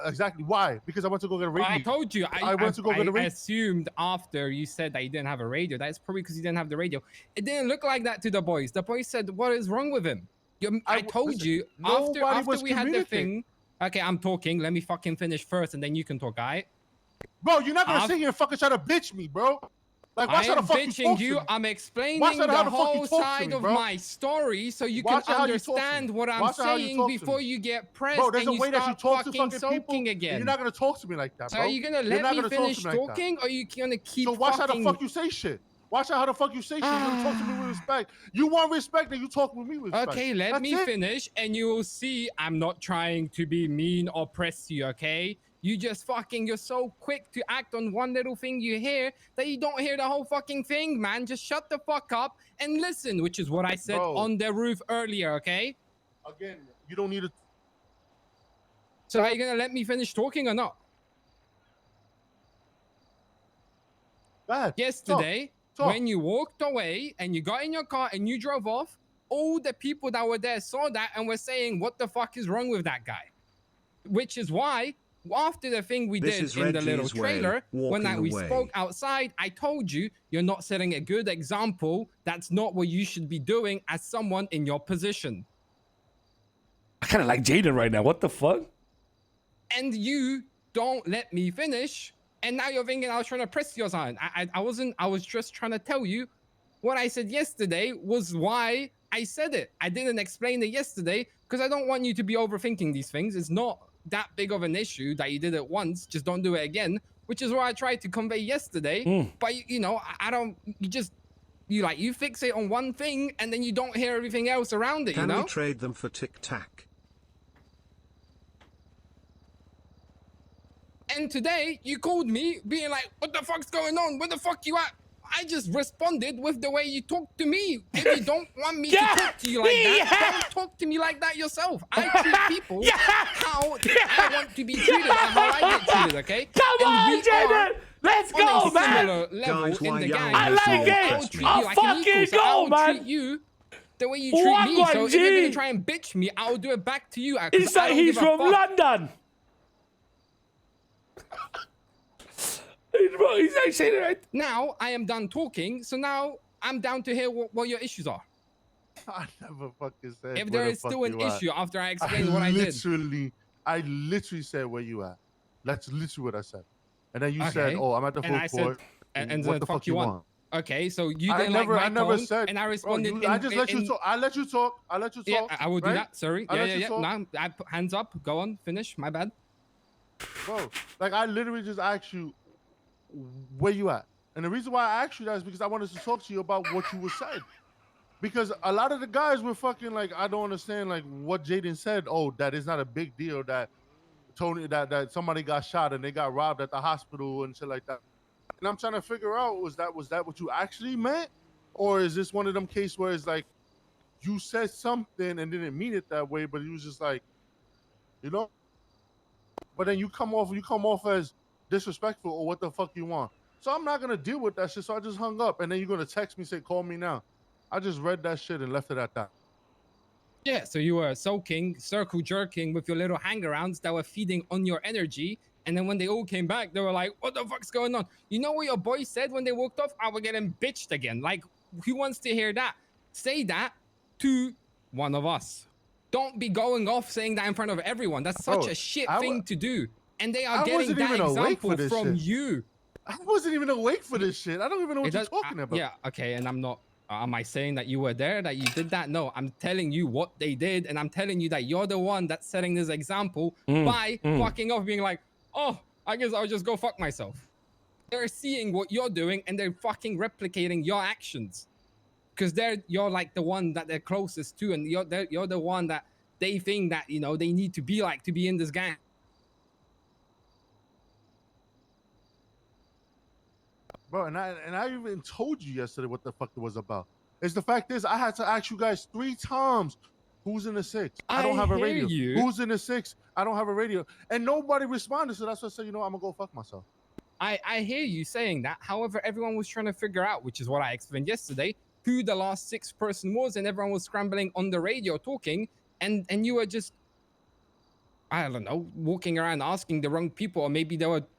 exactly why? Because I went to go get a radio. I told you. I went to go get a radio. assumed after you said that you didn't have a radio. That's probably because you didn't have the radio. It didn't look like that to the boys. The boys said, "What is wrong with him?" I told listen, you nobody after was we had the communicating. thing. Okay, I'm talking. Let me fucking finish first, and then you can talk. Alright? Bro, you're not gonna I've- sit here and fucking try to bitch me, bro. Like, watch I how am the fuck you bitching talk you. to me. I'm explaining Watch the how the fuck you whole talk to side me, of bro. my story, so you Watch can how you talk to me. understand what I'm Watch how you saying talk to before me. you get pressed Bro, there's and a you way that you start talk to fucking fucking sulking people. And again. you're not gonna talk to me like that, So bro. are you gonna You're let not me gonna talk to finish me like that. talking, or are you gonna keep So watch how the fucking... fuck you say shit. Watch out how the fuck you say shit. You're gonna talk to me with respect. You want respect, then you talk with me with respect. Okay, let That's me it. finish, and you will see I'm not trying to be mean or press you, okay? You just fucking, you're so quick to act on one little thing you hear that you don't hear the whole fucking thing, man. Just shut the fuck up and listen, which is what I said Bro. on the roof earlier, okay? Again, you don't need to. So are you gonna let me finish talking or not? Go ahead. Yesterday, Talk. when you walked away and you got in your car and you drove off, all the people that were there saw that and were saying, what the fuck is wrong with that guy? Which is why, after the thing we This did is in the little Reggie's way, trailer, when walking we away. spoke outside, I told you, you're not setting a good example. That's not what you should be doing as someone in your position. I kind of like Jayden right now. What the fuck? And you don't let me finish. And now you're thinking I was trying to press you or something. I wasn't. I was just trying to tell you what I said yesterday was why I said it. I didn't explain it yesterday because I don't want you to be overthinking these things. It's not that big of an issue that you did it once. Just don't do it again, which is what I tried to convey yesterday. But you know, I don't. You fixate on one thing and then you don't hear everything else around it. Can you know. we trade them for Tic Tac? And today you called me being like, what the fuck's going on? Where the fuck you at? I just responded with the way you talk to me. If you don't want me to talk to you like that, don't talk to me like that yourself. I treat people how I want to be treated and how I get treated, okay? Come on, Jayden! Let's go, on a man! similar level Guys, in why the y'all gang. I like so it. I will treat you I'll like an fucking equal. So I go, will man. treat you the way you treat me. So if you're G. gonna try and bitch me, I'll do it back to you. 'Cause It's I like don't he's give a from fuck. London. Bro, he's like saying it right. Now I am done talking. So now I'm down to hear what your issues are. I never fucking said. If where there the is fuck still an you at. issue after I explain what I did. I literally said where you at. That's literally what I said. And then you said, Okay. "Oh, I'm at the And food I said, court." and what then the fuck you want? Okay, so you I didn't never, like my tone, said. and I Bro, responded. I just let you talk. I let you talk. I let you talk. Yeah, I will do right? that. Sorry. I Yeah, let yeah, you yeah. talk. No, I put hands up. Go on. Finish. My bad. Bro, like I literally just asked you where you at. And the reason why I asked you that is because I wanted to talk to you about what you were said. Because a lot of the guys were fucking like, I don't understand like what Jayden said. Oh, that is not a big deal that Tony that somebody got shot and they got robbed at the hospital and shit like that. And I'm trying to figure out was that what you actually meant? Or is this one of them cases where it's like you said something and didn't mean it that way, but it was just like, you know? But then you come off as disrespectful or what the fuck you want. So I'm not gonna deal with that shit. So I just hung up and then you're gonna text me, say, call me now. I just read that shit and left it at that. Yeah, so you were soaking, circle jerking with your little hangarounds that were feeding on your energy. And then when they all came back, they were like, what the fuck's going on? You know what your boys said when they walked off? I was getting bitched again. Like, who wants to hear that? Say that to one of us. Don't be going off saying that in front of everyone. That's such a shit thing to do. And they are getting wasn't that even awake example for this from shit. you. I wasn't even awake for this shit. I don't even know what you're talking about. Yeah, okay, and I'm not. Am I saying that you were there, that you did that? No, I'm telling you what they did, and I'm telling you that you're the one that's setting this example by fucking off, being like, oh, I guess I'll just go fuck myself. They're seeing what you're doing, and they're fucking replicating your actions, because you're like the one that they're closest to, and you're the one that they think that they need to be like to be in this gang. Bro, and I even told you yesterday what the fuck it was about. It's the fact is I had to ask you guys 3 times, who's in the 6? I don't have a radio. Who's in the 6? I don't have a radio. And nobody responded, so that's why I said, I'm gonna go fuck myself. I hear you saying that. However, everyone was trying to figure out, which is what I explained yesterday, who the last 6 person was, and everyone was scrambling on the radio talking, and you were just, I don't know, walking around asking the wrong people, or maybe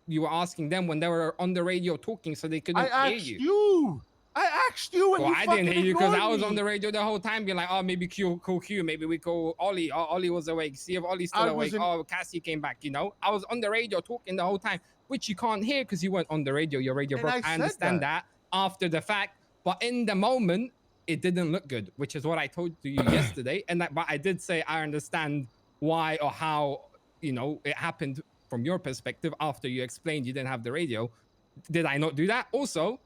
you were asking them when they were on the radio talking, so they couldn't hear you. I asked you, and well, you I fucking didn't hear you because I was me. on the radio the whole time, being like, oh, maybe call Q, maybe we call Ollie. Oh, Ollie was awake. See if Ollie's still awake. Oh, Cassie came back. I was on the radio talking the whole time, which you can't hear because you weren't on the radio. Your radio broke. I understand that after the fact, but in the moment, it didn't look good, which is what I told you yesterday. But I did say I understand why or how it happened from your perspective after you explained you didn't have the radio. Did I not do that? Also,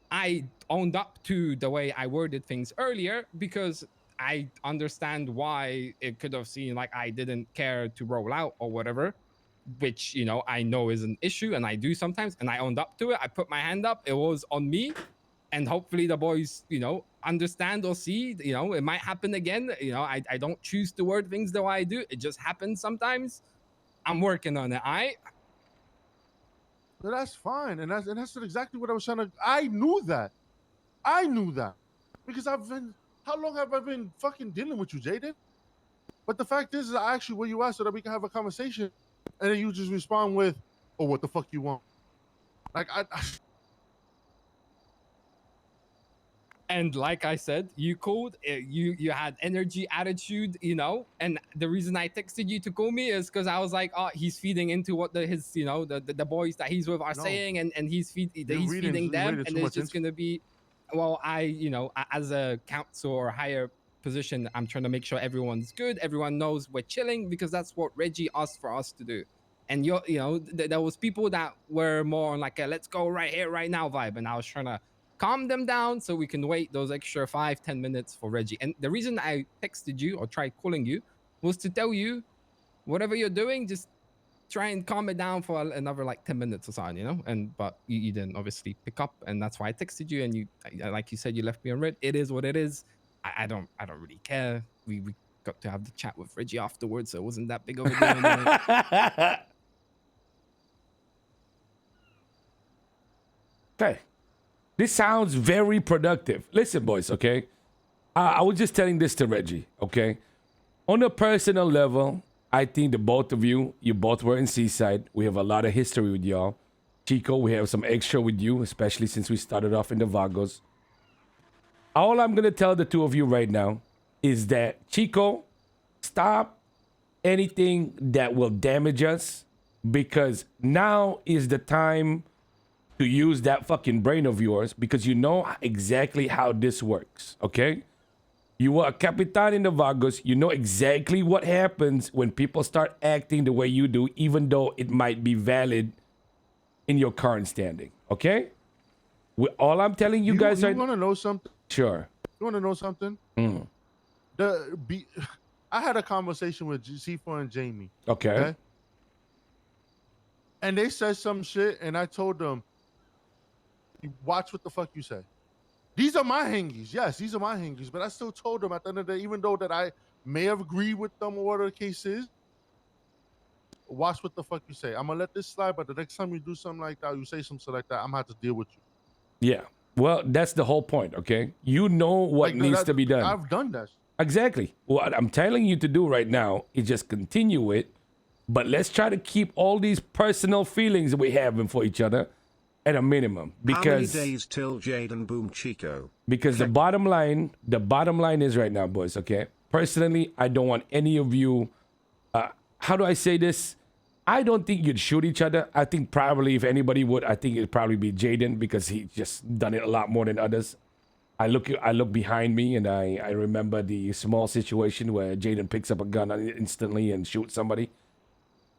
I owned up to the way I worded things earlier because I understand why it could have seemed like I didn't care to roll out or whatever, which I know is an issue, and I do sometimes, and I owned up to it. I put my hand up. It was on me, and hopefully the boys understand or see. It might happen again. I don't choose to word things the way I do. It just happens sometimes. I'm working on it. So that's fine, and that's exactly what I was trying to. I knew that because how long have I been fucking dealing with you, Jayden? But the fact is I asked you where you are so that we can have a conversation, and then you just respond with, "Oh, what the fuck you want?" Like And like I said, you called, you had energy, attitude, and the reason I texted you to call me is because I was like, oh, he's feeding into what the boys that he's with are saying, and he's feeding them, and it's just gonna be, well, as a council or higher position, I'm trying to make sure everyone's good, everyone knows we're chilling, because that's what Reggie asked for us to do. And there was people that were more on like a let's go right here, right now vibe, and I was trying to calm them down so we can wait those extra 5-10 minutes for Reggie. And the reason I texted you or tried calling you was to tell you, whatever you're doing, just try and calm it down for another like 10 minutes or something, you know. And but you didn't obviously pick up, and that's why I texted you. And you, like you said, you left me on red. It is what it is. I don't really care. We got to have the chat with Reggie afterwards, so it wasn't that big of a deal. Anyway. Okay. This sounds very productive. Listen, boys, okay? I was just telling this to Reggie, okay? On a personal level, I think the both of you both were in Seaside. We have a lot of history with y'all. Chico, we have some extra with you, especially since we started off in the Vagos. All I'm going to tell the two of you right now is that, Chico, stop anything that will damage us, because now is the time to use that fucking brain of yours, because you know exactly how this works, okay? You were a Capitan in the Vagos. You know exactly what happens when people start acting the way you do, even though it might be valid in your current standing, okay? All I'm telling you guys You right now... want to know something? Sure. You want to know something? I had a conversation with C4 and Jamie. Okay. And they said some shit, and I told them, watch what the fuck you say. These are my hangies. Yes, these are my hangies. But I still told them at the end of the day, even though that I may have agreed with them or whatever the case is, watch what the fuck you say. I'm going to let this slide, but the next time you do something like that, you say something like that, I'm going to have to deal with you. Yeah. Well, that's the whole point, okay? You know what needs to be done. I've done that. Exactly. What I'm telling you to do right now is just continue it, but let's try to keep all these personal feelings that we have for each other at a minimum, because how many days till Jayden boom Chico? Because the bottom line is right now, boys, okay? Personally, I don't want any of you, how do I say this? I don't think you'd shoot each other. I think probably if anybody would, I think it'd probably be Jayden, because he just done it a lot more than others. I look behind me, and I remember the small situation where Jayden picks up a gun instantly and shoots somebody.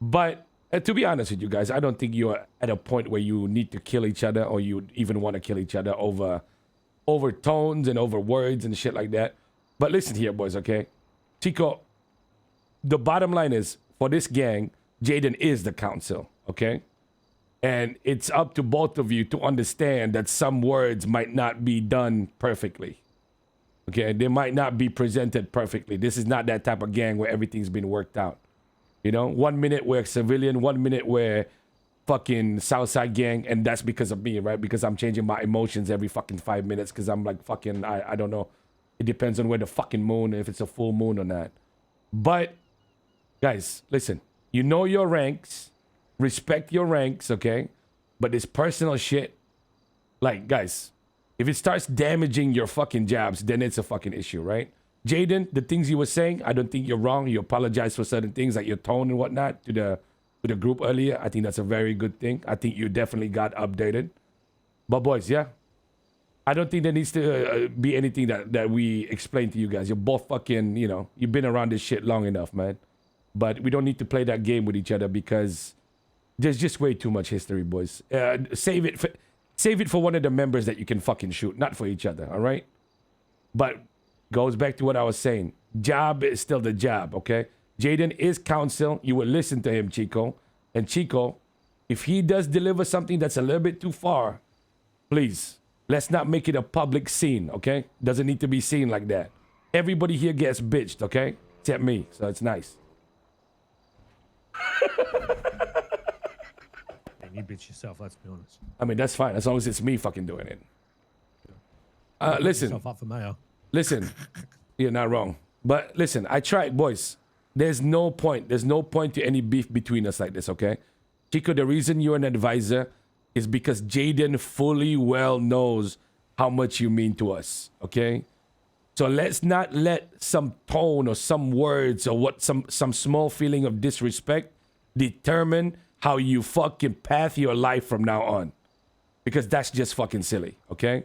But to be honest with you guys, I don't think you're at a point where you need to kill each other, or you even want to kill each other over tones and over words and shit like that. But listen here, boys, okay? Chico, the bottom line is, for this gang, Jayden is the council, okay? And it's up to both of you to understand that some words might not be done perfectly. Okay, they might not be presented perfectly. This is not that type of gang where everything's been worked out. You know, 1 minute we're civilian, 1 minute we're fucking Southside gang, and that's because of me, right? Because I'm changing my emotions every fucking 5 minutes, because I'm like fucking, I don't know. It depends on where the fucking moon, if it's a full moon or not. But, guys, listen. You know your ranks. Respect your ranks, okay? But this personal shit, like, guys, if it starts damaging your fucking jobs, then it's a fucking issue, right? Jayden, the things you were saying, I don't think you're wrong. You apologize for certain things, like your tone and whatnot, to the group earlier. I think that's a very good thing. I think you definitely got updated. But boys, yeah, I don't think there needs to be anything that we explain to you guys. You're both fucking, you know, you've been around this shit long enough, man. But we don't need to play that game with each other, because there's just way too much history, boys. Save it for one of the members that you can fucking shoot, not for each other, all right? But goes back to what I was saying. Job is still the job, okay? Jayden is counsel. You will listen to him, Chico. And Chico, if he does deliver something that's a little bit too far, please, let's not make it a public scene, okay? Doesn't need to be seen like that. Everybody here gets bitched, okay? Except me, so it's nice. And you bitch yourself, let's be honest. I mean, that's fine, as long as it's me fucking doing it. Put Listen. yourself up for mayor. Listen, you're not wrong. But listen, I tried, boys. There's no point. There's no point to any beef between us like this, okay? Chico, the reason you're an advisor is because Jayden fully well knows how much you mean to us, okay? So let's not let some tone or some words or what some small feeling of disrespect determine how you fucking path your life from now on. Because that's just fucking silly, okay?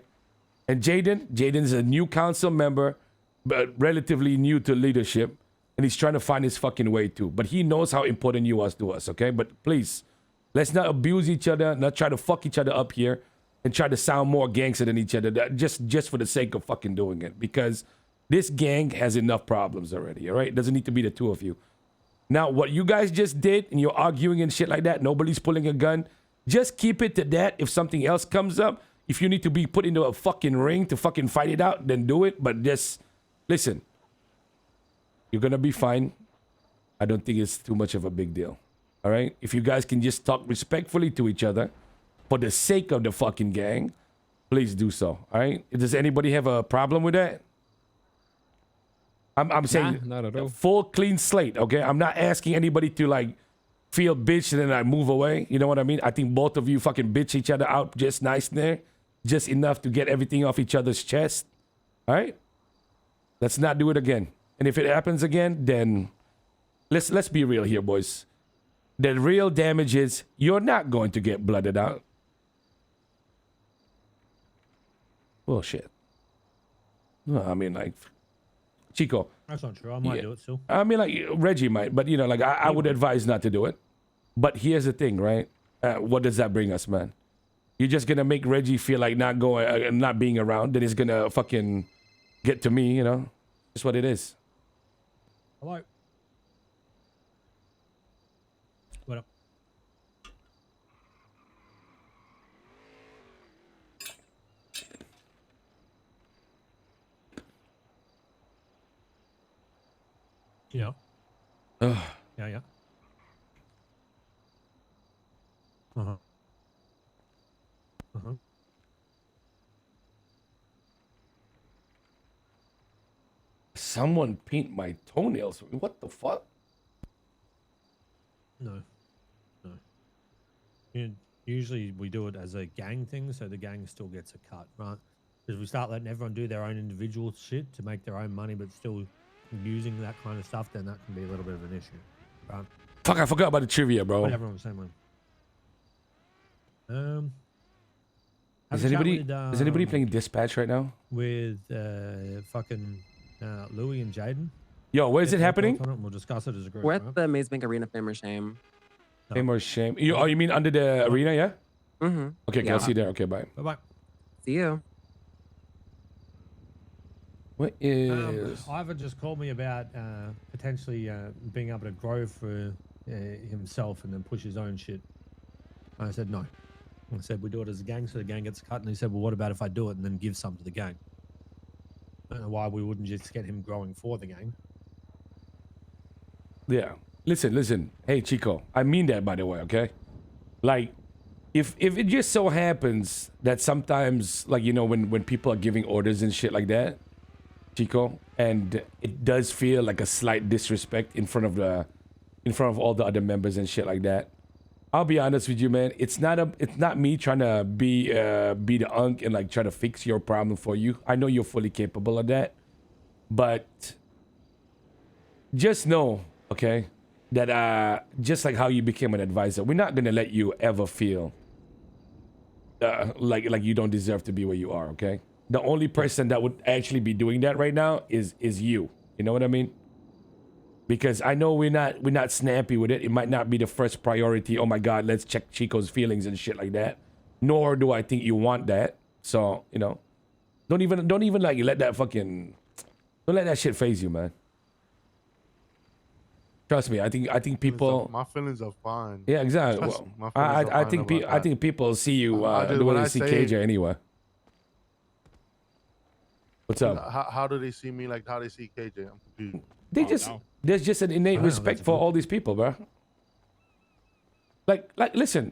And Jayden's a new council member, but relatively new to leadership, and he's trying to find his fucking way too. But he knows how important you are to us, okay? But please, let's not abuse each other, not try to fuck each other up here, and try to sound more gangster than each other, just for the sake of fucking doing it. Because this gang has enough problems already, all right? It doesn't need to be the two of you. Now, what you guys just did, and you're arguing and shit like that, nobody's pulling a gun. Just keep it to that. If something else comes up, if you need to be put into a fucking ring to fucking fight it out, then do it. But just listen. You're gonna be fine. I don't think it's too much of a big deal. All right? If you guys can just talk respectfully to each other for the sake of the fucking gang, please do so. All right? Does anybody have a problem with that? I'm saying not at all. full clean slate, okay? I'm not asking anybody to like feel bitch and then I move away. You know what I mean? I think both of you fucking bitch each other out just nice there. Just enough to get everything off each other's chest. All right? Let's not do it again. And if it happens again, then let's be real here, boys. The real damage is you're not going to get blooded out. Bullshit. Well, I mean, like, Chico. That's not true. I might do it still. I mean, like, Reggie might, but, you know, like, I would advise not to do it. But here's the thing, right? What does that bring us, man? You're just going to make Reggie feel like not going, not being around. Then he's going to fucking get to me, you know? That's what it is. Hello. What up? Yeah. Ugh. Yeah. Uh-huh. Uh-huh. Someone paint my toenails. What the fuck? No. Usually we do it as a gang thing, so the gang still gets a cut, right? Because we start letting everyone do their own individual shit to make their own money, but still using that kind of stuff, then that can be a little bit of an issue, right? Fuck, I forgot about the trivia, bro. Not everyone the same way. Is anybody playing Dispatch right now? with fucking Louis and Jayden? Yo, where's it happening? We'll discuss it as a group. We're right? at the Maze Bank Arena, Fame or Shame. Fame or shame? You mean under the arena, yeah? Mm-hmm. Okay, Yeah. I'll see you there. Okay, bye. Bye-bye. See you. What is... Ivan just called me about potentially being able to grow for himself and then push his own shit. I said no. I said we do it as a gang, so the gang gets cut. And he said, well, what about if I do it and then give some to the gang? I don't know why we wouldn't just get him growing for the gang. Yeah. Listen. Hey, Chico. I mean that, by the way, okay? Like, if it just so happens that sometimes, like, you know, when people are giving orders and shit like that, Chico, and it does feel like a slight disrespect in front of all the other members and shit like that. I'll be honest with you, man. It's not me trying to be the unk and like try to fix your problem for you. I know you're fully capable of that, but just know, okay, that just like how you became an advisor, we're not gonna let you ever feel like you don't deserve to be where you are. Okay, the only person that would actually be doing that right now is you. You know what I mean? Because I know we're not snappy with it. It might not be the first priority. Oh my God, let's check Chico's feelings and shit like that. Nor do I think you want that. So, you know, don't even like don't let that shit phase you, man. Trust me. I think people. My feelings are fine. Yeah, exactly. Trust Well, me, my feelings are I fine think about I think people see you the way they see say KJ anyway. What's up? How do they see me like how they see KJ? I'm confused. There's just an innate respect for all these people, bro. Like listen,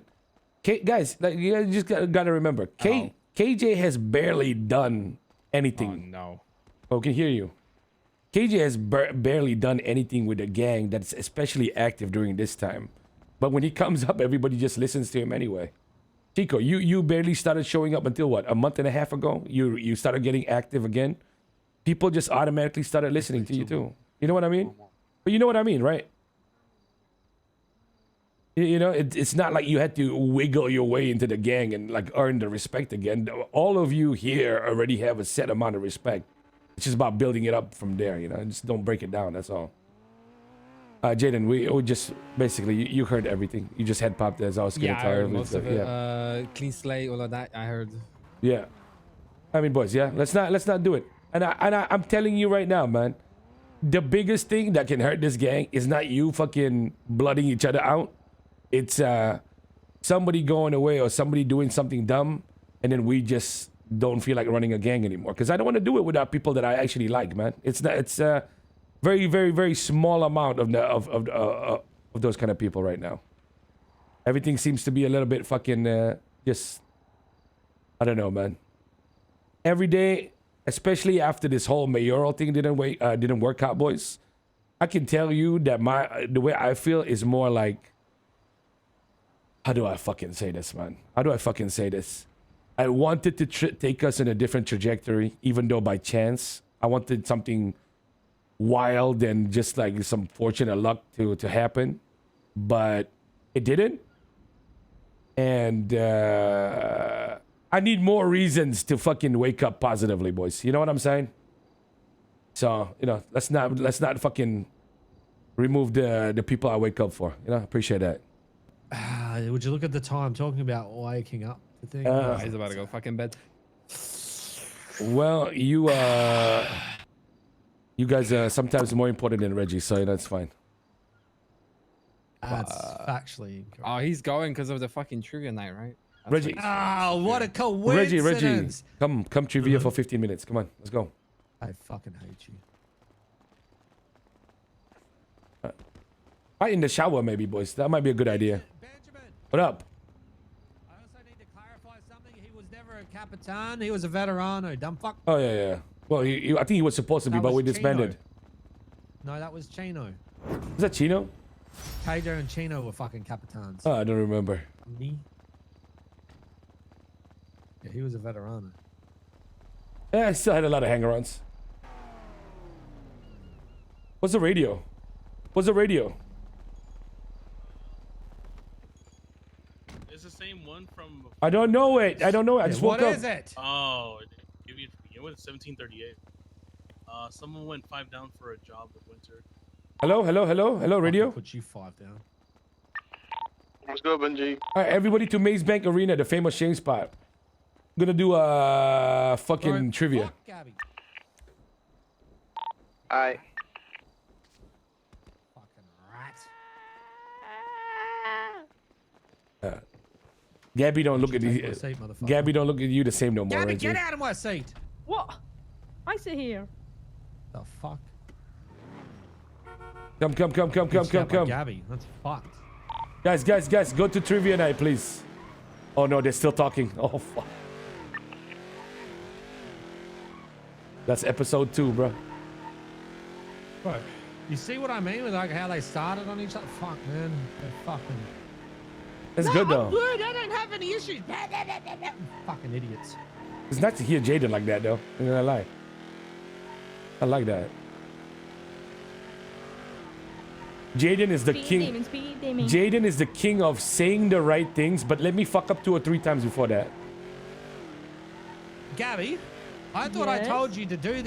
guys, like you just gotta remember, KJ has barely done anything. Oh, no. Oh, can hear you. KJ has barely done anything with the gang that's especially active during this time. But when he comes up, everybody just listens to him anyway. Chico, you barely started showing up until what, a month and a half ago? You started getting active again. People just automatically started listening to you too. You know what I mean? But you know what I mean, right? You know, it's not like you had to wiggle your way into the gang and like earn the respect again. All of you here already have a set amount of respect. It's just about building it up from there, you know. Just don't break it down, that's all. Jayden, we just basically you heard everything. You just head popped as I was getting Yeah, I tired heard of most it. of it. Yeah. Clean slate, all of that. I heard. Yeah. I mean, boys, yeah. Let's not do it. And I'm telling you right now, man. the biggest thing that can hurt this gang is not you fucking blooding each other out. It's somebody going away or somebody doing something dumb, and then we just don't feel like running a gang anymore. Because I don't want to do it without people that I actually like, man. It's not. It's a very, very, very small amount of those kind of people right now. Everything seems to be a little bit fucking just. I don't know, man. Every day, especially after this whole mayoral thing didn't work out, boys. I can tell you that the way I feel is more like. How do I fucking say this, man? How do I fucking say this? I wanted to take us in a different trajectory, even though by chance I wanted something wild and just like some fortune or luck to happen, but it didn't. And I need more reasons to fucking wake up positively, boys. You know what I'm saying? So let's not fucking remove the people I wake up for. Appreciate that. Would you look at the time talking about waking up? The thing. He's about to go fucking bed. Well, you guys are sometimes more important than Reggie, so that's fine. That's factually incorrect. Oh, he's going because of the fucking trivia night, right? That's Reggie. Oh, what a coincidence! Reggie, come trivia for 15 minutes. Come on, let's go. I fucking hate you. Right in the shower, maybe, boys. That might be a good idea. Benjamin, What up? I also need to clarify something. He was never a Capitan. He was a veterano. Dumb fuck. Oh yeah. Well, I think he was supposed to be, That but we was disbanded. No, that was Chino. Was that Chino? Tajo and Chino were fucking Capitans. Oh, I don't remember. Me? Yeah, he was a veterano. Yeah, I still had a lot of hanger-ons. What's the radio? What's the radio? It's the same one from. I don't know it. I just woke What up. is it? Oh, give you to begin with 1738. Someone went 5 down for a job with Winter. Hello, radio. Put you 5 down. Let's go, Benji. All right, everybody to Maze Bank Arena, the famous shame spot. I'm gonna do a fucking Alright, trivia. fuck Gabby. Aye. Fucking rat. Gabby don't look at Take my you. seat, motherfucker. Gabby don't look at you the same no more. Gabby, Reggie. get out of my seat. What? I sit here. The fuck? Come. Bitched out by Gabby. That's fucked. Guys, go to trivia night, please. Oh no, they're still talking. Oh fuck. That's episode 2, bro. Bro, you see what I mean with like how they started on each other? Fuck, man. They're fucking... That's No, good though. I'm good. I don't have any issues. Fucking idiots. It's nice to hear Jayden like that though. I'm not gonna lie. I like that. Jayden is the king. Jayden is the king of saying the right things, but let me fuck up 2 or 3 times before that. Gabby, I thought I Yes? told you to do these